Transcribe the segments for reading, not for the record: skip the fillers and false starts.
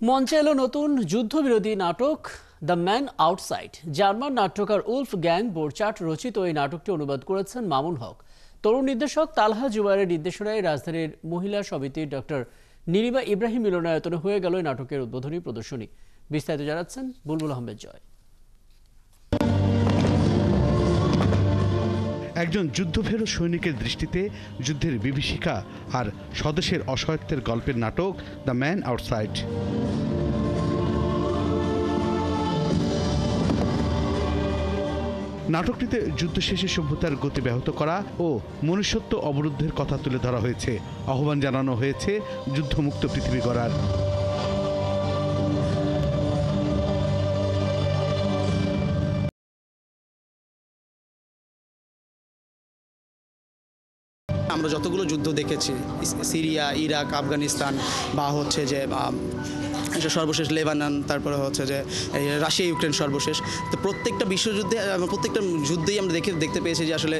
মঞ্চে এলো নতুন যুদ্ধবিরোধী নাটক দ্য ম্যান আউটসাইড। জার্মান নাট্যকার উলফ গ্যাং বোরচার্ট রচিত এই নাটকটি অনুবাদ করেছেন মামুন হক। তরুণ নির্দেশক তালহা জুবায়ের নির্দেশনায় রাজধানীর মহিলা সমিতির ডক্টর নীলিমা ইব্রাহিম মিলনায়তনে হয়ে গেল এই নাটকের উদ্বোধনী প্রদর্শনী। বিস্তারিত জানাচ্ছেন বুলবুল আহমেদ জয়। একজন যুদ্ধফেরত সৈনিকের দৃষ্টিতে যুদ্ধের বিভীষিকা আর স্বদেশের অসহায়ত্বের গল্পের নাটক দ্য ম্যান আউটসাইড। নাটকটিতে যুদ্ধ শেষে সভ্যতার গতি ব্যাহত করা ও মনুষ্যত্ব অবরুদ্ধের কথা তুলে ধরা হয়েছে। আহ্বান জানানো হয়েছে যুদ্ধমুক্ত পৃথিবী গড়ার। আমরা যতগুলো যুদ্ধ দেখেছি, সিরিয়া, ইরাক, আফগানিস্তান বা হচ্ছে যে সর্বশেষ লেবানন, তারপরে হচ্ছে যে রাশিয়া ইউক্রেন সর্বশেষ, তো প্রত্যেকটা বিশ্বযুদ্ধে প্রত্যেকটা যুদ্ধেই আমরা দেখতে পেয়েছি যে আসলে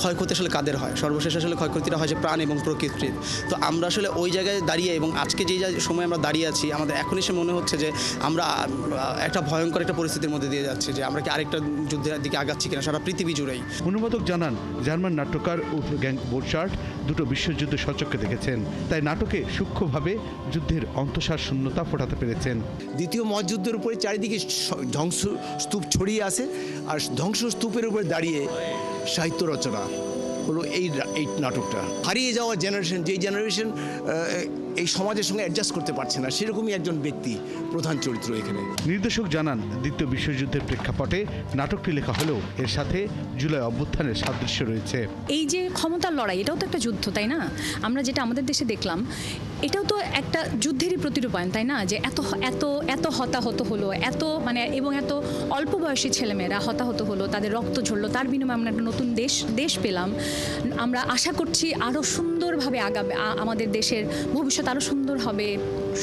ক্ষয়ক্ষতি আসলে কাদের হয়। সর্বশেষ আসলে ক্ষয়ক্ষতিটা হয় যে প্রাণ এবং প্রকৃতির। তো আমরা আসলে ওই জায়গায় দাঁড়িয়ে এবং আজকে যেই সময় আমরা দাঁড়িয়ে আছি, আমাদের এখনই সে মনে হচ্ছে যে আমরা একটা ভয়ঙ্কর একটা পরিস্থিতির মধ্যে দিয়ে যাচ্ছি, যে আমরা কি আরেকটা যুদ্ধের দিকে আগাচ্ছি কিনা সারা পৃথিবী জুড়েই। অনুবাদক জানান, জার্মান নাট্যকার উলফ গ্যাং বোরচার্ট দুটো বিশ্বযুদ্ধ সচক্ষে দেখেছেন, তাই নাটকে সূক্ষ্মভাবে যুদ্ধের অন্তঃসার শূন্যতা ফোটাতে পেরেছেন। দ্বিতীয় মহাযুদ্ধের উপরে চারিদিকে ধ্বংসস্তূপ ছড়িয়ে আসে, আর ধ্বংসস্তূপের উপরে দাঁড়িয়ে সাহিত্য রচনা হলো এই নাটকটা। হারিয়ে যাওয়া জেনারেশন, যেই জেনারেশন এই সমাজের সঙ্গে অ্যাডজাস্ট করতে পারছে না, সেরকমই একজন ব্যক্তি প্রধান চরিত্র এখানে। নির্দেশক জানান, দ্বিতীয় বিশ্বযুদ্ধের প্রেক্ষাপটে নাটকটি লেখা হলেও এর সাথে জুলাই অভ্যুত্থানের সাদৃশ্য রয়েছে। এই যে ক্ষমতার লড়াই, এটাও তো একটা যুদ্ধ, তাই না? আমরা যেটা আমাদের দেশে দেখলাম, এটাও তো একটা যুদ্ধেরই প্রতিরূপায়ণ, তাই না? যে এত এত এত হতাহত হলো, এত এবং এত অল্প বয়সী ছেলেমেয়েরা হতাহত হলো, তাদের রক্ত ঝরলো, তার বিনিময়ে আমরা একটা নতুন দেশ পেলাম। আমরা আশা করছি আরও সুন্দরভাবে আগাবে, আমাদের দেশের ভবিষ্যৎ আরও সুন্দর হবে,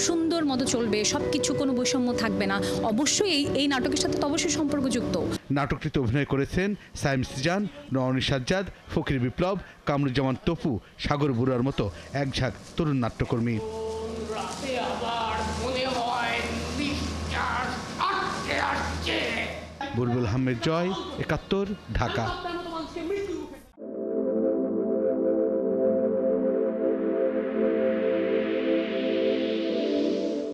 সুন্দর মতো চলবে, সব কিছু কোনো বৈষম্য থাকবে না। অবশ্যই এই নাটকের সাথে তো অবশ্যই সম্পর্কযুক্ত। নাটকটিতে অভিনয় করেছেন সাইম সিজান, নওয়ানী সাজ্জাদ, ফকির বিপ্লব, কামরুজ্জামান তপু, সাগর বুড়ার মতো একঝাঁক তরুণ নাট্যকর্মী। বুলবুল বুলবুল আহমেদ জয়, ৭১, ঢাকা।